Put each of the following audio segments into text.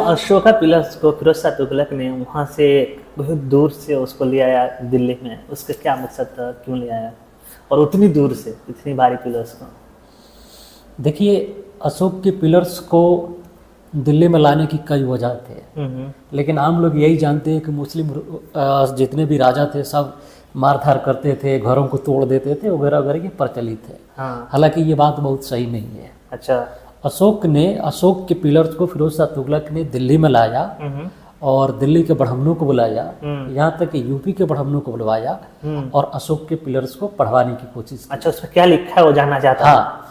Ashoka pillars को फिरोज शाह तुगलक ने वहाँ से बहुत दूर से उसको ले आया दिल्ली में, उसका क्या मकसद था, क्यों ले आया और उतनी दूर से इतनी भारी पिलर्स को? देखिए, अशोक के पिलर्स को दिल्ली में लाने की कई वजह थे, लेकिन आम लोग यही जानते हैं कि मुस्लिम जितने भी राजा थे सब मारधार करते थे, घरों को तोड़ देते थे वगैरह वगैरह के प्रचलित है। हाँ। हालांकि ये बात बहुत सही नहीं है। अच्छा। अशोक के पिलर्स को फिरोज शाह तुगलक ने दिल्ली में लाया और दिल्ली के ब्राह्मणों को बुलाया, यहाँ तक कि यूपी के ब्राह्मणों को बुलवाया और अशोक के पिलर्स को पढ़वाने की कोशिश की। अच्छा, उसमें क्या लिखा है वो जानना चाहता? हाँ,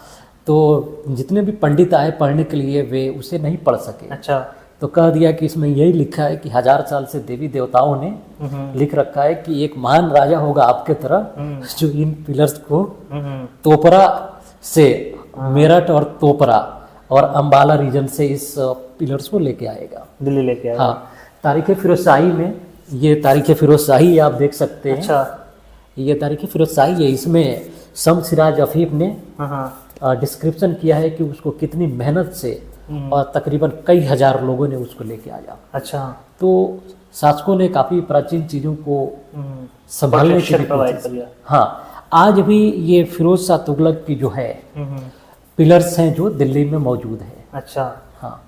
तो जितने भी पंडित आए पढ़ने के लिए वे उसे नहीं पढ़ सके। अच्छा। तो कह दिया कि इसमें यही लिखा है कि 1000 साल से देवी देवताओं ने लिख रखा है कि एक महान राजा होगा आपके तरह जो इन पिलर्स को तोपरा से, मेरठ और तोपरा और अंबाला रीजन से इस पिलर्स को लेके आएगा, दिल्ली लेके आएगा। हाँ, तारीख फिरोज शाही में ये तारीख फिरोज शाही आप देख सकते हैं। अच्छा। ये तारीख फिरोज शाही है, इसमें शमसिराज अफीफ ने डिस्क्रिप्शन किया है कि उसको कितनी मेहनत से और तकरीबन कई हजार लोगों ने उसको लेके आया। अच्छा। तो शासकों ने काफी प्राचीन चीजों को संभालने के लिए हाँ, आज भी ये फिरोज शाह तुगलक की जो है पिलर्स हैं जो दिल्ली में मौजूद है। अच्छा। हाँ,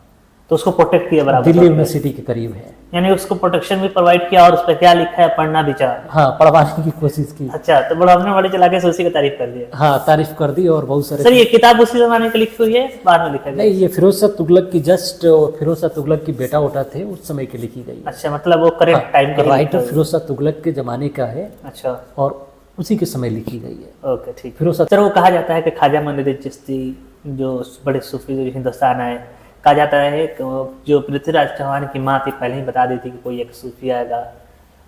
तो उसको प्रोटेक्ट किया बराबर, दिल्ली यूनिवर्सिटी के करीब है, यानी उसको प्रोटेक्शन भी प्रोवाइड किया और उस पर क्या लिखा है पढ़ना भी चाहा। हाँ, पढ़वाने की कोशिश की। अच्छा, तो ब्राह्मण वाले चला के उसी की तारीफ कर दिया। हाँ, तारीफ कर दी और बहुत सारे। सर, ये किताब उसी जमाने की लिखी हुई है, बाद में लिखा गया? नहीं, ये फिरोज शाह तुगलक की फिरोज शाह तुगलक की बेटा उठा थे उस समय की लिखी गई। अच्छा, मतलब वो करेक्ट टाइम का राइटर फिरोज शाह तुगलक के जमाने का है। अच्छा। और उसी के समय लिखी गई है। ओके, ठीक। फिरोज शाह, सर, वो कहा जाता है कि ख्वाजा मोइनुद्दीन चिश्ती जो बड़े सूफी जो हिंदुस्तान आए, कहा जाता है कि जो पृथ्वीराज चौहान की माँ थी पहले ही बता दी थी कि कोई एक सूफी आएगा,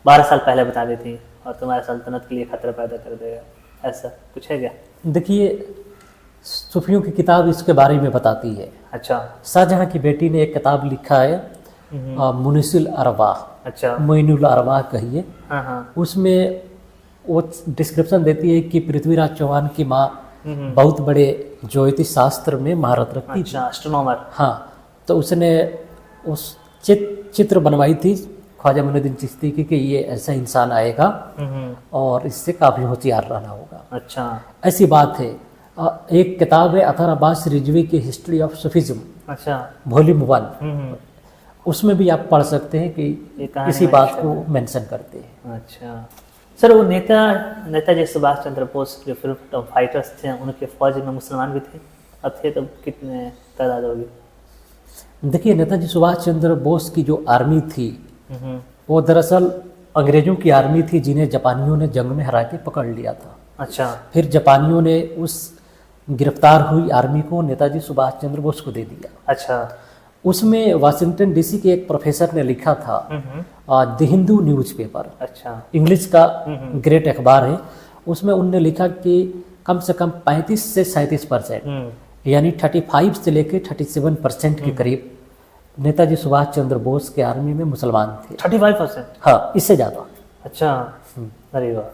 12 साल पहले बता दी थी और तुम्हारे सल्तनत के लिए खतरा पैदा कर देगा, ऐसा कुछ है क्या? देखिए, सूफियों की किताब इसके बारे में बताती है। अच्छा। शाहजहां की बेटी ने एक किताब लिखा है मुनिसिल अरवाह। अच्छा। मोइनुल अरवाह कहिए। हाँ। उसमें वो डिस्क्रिप्शन देती है कि पृथ्वीराज चौहान की माँ बहुत बड़े ज्योतिष शास्त्र में महारत रखती थी, एस्ट्रोनॉमर। हाँ, तो उसने उस चित्र बनवाई थी ख्वाजा मोइनुद्दीन चिश्ती की कि ये ऐसा इंसान आएगा और इससे काफी होशियार रहना होगा। अच्छा, ऐसी बात है। एक किताब है अथर अब्बास रिजवी की हिस्ट्री ऑफ सूफिज्म। अच्छा। वॉल्यूम 1, उसमें भी आप पढ़ सकते हैं कि इसी बात को मेंशन करते हैं। अच्छा। सर, वो नेताजी सुभाष चंद्र बोस जो फ्रीडम फाइटर्स थे, उनके फौज में मुसलमान भी थे, अब थे तो कितने तादाद होगी? देखिए, नेताजी सुभाष चंद्र बोस की जो आर्मी थी वो दरअसल अंग्रेजों की आर्मी थी जिन्हें जापानियों ने जंग में हरा के पकड़ लिया था। अच्छा। फिर जापानियों ने उस गिरफ्तार हुई आर्मी को नेताजी सुभाष चंद्र बोस को दे दिया। अच्छा। उसमें वाशिंगटन डीसी के एक प्रोफेसर ने लिखा था द हिंदू न्यूज़पेपर। अच्छा। इंग्लिश का ग्रेट अखबार है। उसमें उनने लिखा कि कम से कम 35 से 37% यानी 35 से लेकर 37% के करीब नेताजी सुभाष चंद्र बोस के आर्मी में मुसलमान थे। 35%? हाँ, इससे ज़्यादा। अच्छा। अरे वाह,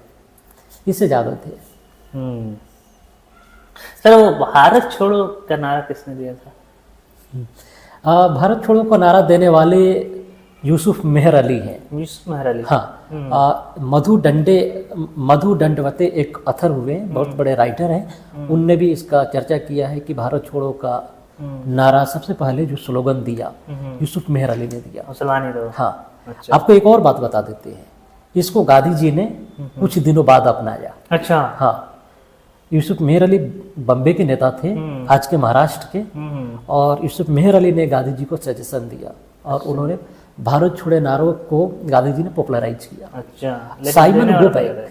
इससे ज़्यादा थे। सर, वो भारत छोड़ो का नारा किसने दिया था? भारत छोड़ो का नारा देने वाले यूसुफ मेहर अली हैं। यूसुफ मेहर अली? हाँ। मधु दंडवते एक अथर हुए, बहुत बड़े राइटर हैं। उनने भी इसका चर्चा किया है कि भारत छोड़ो का नारा सबसे पहले जो स्लोगन दिया यूसुफ मेहर अली ने दिया। मुसलमान ही तो। हाँ। अच्छा। आपको एक और बात बता देते हैं, इसको गांधी जी ने कुछ दिनों बाद अपनाया। अच्छा। हाँ, यूसुफ मेहर अली बम्बे के नेता थे, आज के महाराष्ट्र के, और यूसुफ मेहर अली ने गांधी जी को सजेशन दिया और उन्होंने भारत छोड़े नारों को गांधी जी ने पॉपुलराइज किया। अच्छा। साइमन गो बैक,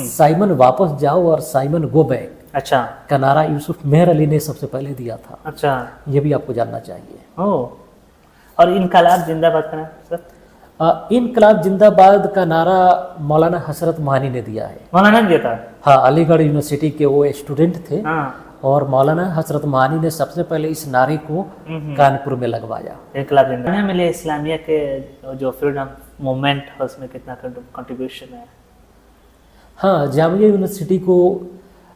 साइमन वापस जाओ और साइमन गो बैक, अच्छा, का नारा यूसुफ मेहर अली ने सबसे पहले दिया था। अच्छा, ये भी आपको जानना चाहिए। ओह, और इनकलाब जिंदाबाद का नारा सर? इनकलाब जिंदाबाद का नारा मौलाना हसरत मोहानी ने दिया है। मौलाना ने दिया था? हाँ, अलीगढ़ यूनिवर्सिटी के वो स्टूडेंट थे। हाँ। और मौलाना हसरत मोहानी ने सबसे पहले इस नारे को कानपुर में लगवाया। इनकलाब जिंदाबाद। मिले इस्लामिया के जो फ्रीडम मूवमेंट है उसमें कितना कंट्रीब्यूशन है? हाँ, जामिया यूनिवर्सिटी को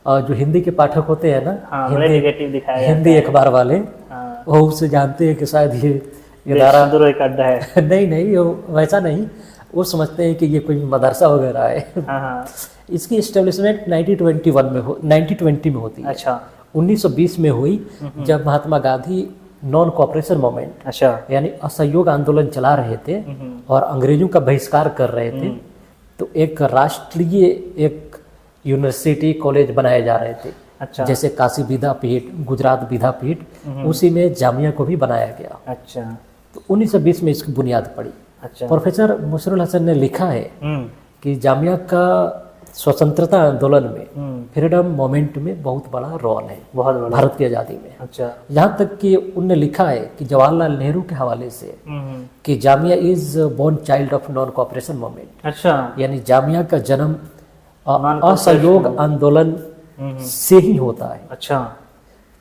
जो हिंदी के पाठक होते हैं ना, हाँ, हिंदी नेगेटिव दिखाया हिंदी अखबार वाले, वो उससे जानते हैं कि शायद ये इदारा देशद्रोही का अड्डा है। नहीं नहीं, वैसा नहीं, वो समझते हैं कि ये कोई मदरसा वगैरह है। हाँ हाँ। इसकी इस्टेब्लिशमेंट 1920 में होती है। अच्छा 1920 में हुई, जब Mahatma Gandhi non cooperation movement अच्छा। यानी असहयोग आंदोलन चला रहे थे और अंग्रेजों का बहिष्कार कर रहे थे, तो एक राष्ट्रीय एक यूनिवर्सिटी कॉलेज बनाए जा रहे थे। अच्छा जैसे काशी विद्यापीठ, गुजरात विद्यापीठ, उसी में जामिया को भी बनाया गया। अच्छा तो 1920 में इसकी बुनियाद पड़ी। अच्छा। प्रोफेसर मुशर्रफ हसन ने लिखा है हम्म कि जामिया का स्वतंत्रता आंदोलन में, फ्रीडम मूवमेंट में बहुत बड़ा रोल है, बहुत बड़ा। भारत की आज़ादी में। अच्छा। यहाँ तक कि उनने लिखा है कि जवाहरलाल नेहरू के हवाले से कि Jamia is born child of non cooperation movement, अच्छा। यानी जामिया का जन्म Non-cooperation असहयोग आंदोलन से ही होता है। अच्छा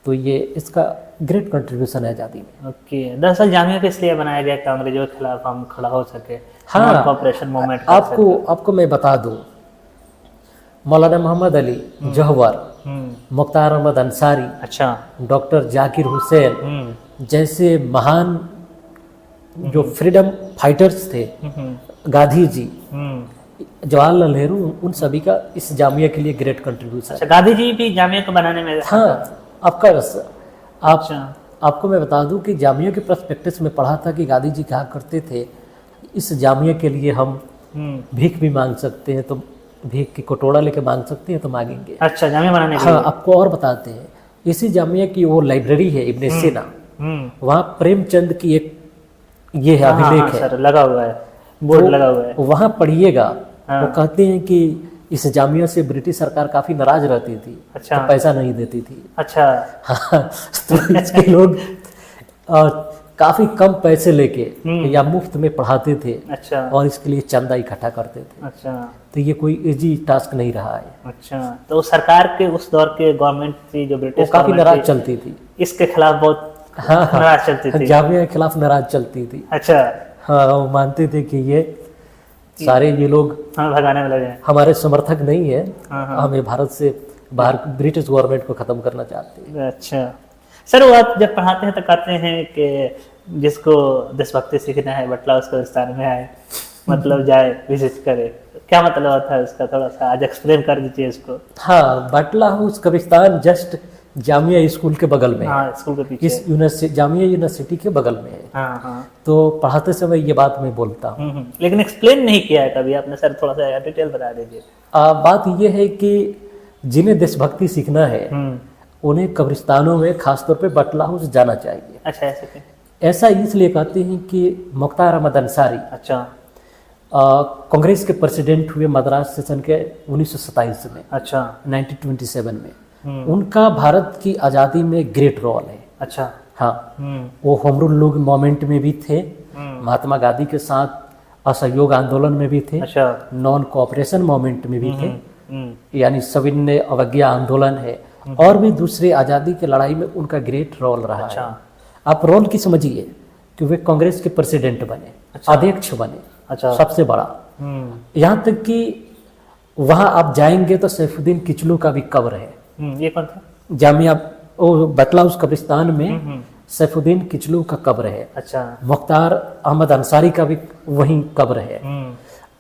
तो ये इसका ग्रेट कंट्रीब्यूशन है आज़ादी में। ओके। दरअसल जामिया को इसलिए बनाया गया कि अंग्रेजों के खिलाफ हम खड़ा हो सके, हाँ, कॉपरेशन मूवमेंट। आपको मैं बता दूं, मौलाना मोहम्मद अली जौहर, मुख्तार अहमद अंसारी, अच्छा। डॉक्टर जाकिर हुसैन जैसे महान जो फ्रीडम फाइटर्स थे, गांधी जी, जवाहरलाल नेहरू, उन सभी का इस जामिया के लिए ग्रेट कंट्रीब्यूशन। अच्छा, गांधी जी भी जामिया को बनाने में। हाँ, अच्छा। आपको मैं बता दूं कि जामिया के प्रोस्पेक्टस में पढ़ा था कि गांधी जी कहा करते थे, इस जामिया के लिए हम भीख भी मांग सकते हैं, तो भीख की कटोरा लेके मांग सकते हैं तो मांगेंगे। अच्छा, जामिया बनाने के हाँ, आपको और बताते हैं, इसी जामिया की वो लाइब्रेरी है इब्ने सीना, वहाँ प्रेमचंद की एक ये है अभिलेख है, सर लगा हुआ है, बोर्ड लगा हुआ है, वहाँ पढ़िएगा। वो कहते हैं कि इस जामिया से ब्रिटिश सरकार काफी नाराज रहती थी। अच्छा। तो पैसा नहीं देती थी। अच्छा। हाँ, तो इसके लोग काफी कम पैसे लेके या मुफ्त में पढ़ाते थे। अच्छा। और इसके लिए चंदा इकट्ठा करते थे। अच्छा। तो ये कोई इजी टास्क नहीं रहा है। अच्छा, तो सरकार के उस दौर के गवर्नमेंट थी जो ब्रिटिश, वो काफी नाराज चलती थी, इसके खिलाफ बहुत हाँ, नाराज चलती थी, जामिया के खिलाफ नाराज चलती थी। अच्छा। हाँ, वो मानते थे कि ये सारे ये लोग हमें भगाने में लगे हैं। हमारे समर्थक नहीं है, हाँ। हमें भारत से बाहर ब्रिटिश गवर्नमेंट को खत्म करना चाहते हैं। अच्छा सर, वो आप जब पढ़ाते हैं तो कहते हैं कि जिसको देशभक्ति सीखना है बटला उसको हिंदुस्तान में आए, मतलब जाए विजिट करे, क्या मतलब होता है उसका? थोड़ा सा आज एक्सप्लेन कर दीजिए इसको। हाँ, बाटला हाउस कब्रिस्तान जस्ट जामिया स्कूल के बगल में है। हाँ, स्कूल के पीछे। इस यूनिवर्सिटी, जामिया यूनिवर्सिटी के बगल में है। हाँ हाँ। तो पढ़ाते समय ये बात मैं बोलता हूँ। लेकिन एक्सप्लेन नहीं किया है कभी आपने सर, थोड़ा सा डिटेल बता दीजिए। बात ये है कि जिन्हें देशभक्ति सीखना है उन्हें कब्रिस्तानों में खासतौर पे बाटला हाउस जाना चाहिए। अच्छा, ऐसे क्यों? ऐसा इसलिए कहते हैं कि मुख्तार अहमद अंसारी अच्छा। कांग्रेस के प्रेसिडेंट हुए मद्रास सेशन के 1927 में। अच्छा। 1927 में उनका भारत की आज़ादी में ग्रेट रोल है। अच्छा। हाँ, वो होम रूल लूग मूवमेंट में भी थे, महात्मा गांधी के साथ असहयोग आंदोलन में भी थे। अच्छा। नॉन कोऑपरेशन मूवमेंट में भी थे, यानी सविनय अवज्ञा आंदोलन है, और भी दूसरे आज़ादी की लड़ाई में उनका ग्रेट रोल रहा है। आप रोल की समझिए कि वे कांग्रेस के प्रेसिडेंट बने, अध्यक्ष बने। अच्छा। सबसे बड़ा, यहाँ तक कि वहाँ आप जाएंगे तो सैफुद्दीन किचलू का भी कब्र है। ये कौन था? जामिया बाटला हाउस कब्रिस्तान में सैफुद्दीन किचलू का कब्र है। अच्छा। मुख्तार अहमद अंसारी का भी वहीं कब्र है।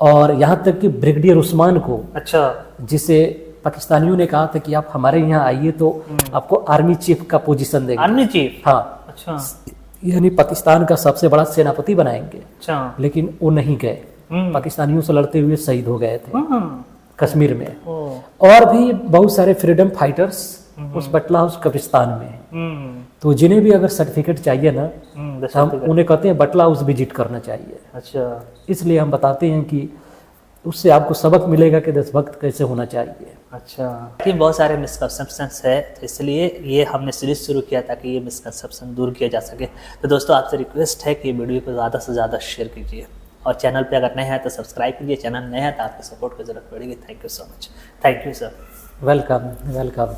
और यहाँ तक कि ब्रिगेडियर उस्मान को, अच्छा, जिसे पाकिस्तानियों ने कहा था कि आप हमारे यहाँ आइए तो आपको आर्मी चीफ का पोजीशन देंगे। Army chief? हाँ। अच्छा। यानी पाकिस्तान का सबसे बड़ा सेनापति बनाएंगे। अच्छा। लेकिन वो नहीं गए, पाकिस्तानियों से लड़ते हुए शहीद हो गए थे कश्मीर में। और भी बहुत सारे फ्रीडम फाइटर्स उस बाटला हाउस कब्रिस्तान में हैं। तो जिन्हें भी अगर सर्टिफिकेट चाहिए ना, तो हम उन्हें कहते हैं बाटला हाउस विजिट करना चाहिए। अच्छा। इसलिए हम बताते हैं कि उससे आपको सबक मिलेगा कि देशभक्त कैसे होना चाहिए। अच्छा। कि बहुत सारे मिसकंसेप्शंस है, तो इसलिए ये हमने सीरीज शुरू किया ताकि ये मिसकंसेप्शन दूर किया जा सके। तो दोस्तों, आपसे रिक्वेस्ट है कि वीडियो को ज़्यादा से ज़्यादा शेयर कीजिए, और चैनल पे अगर नए हैं तो सब्सक्राइब कीजिए, चैनल नए हैं तो आपके सपोर्ट की जरूरत पड़ेगी। Thank you so much. Thank you sir. Welcome welcome.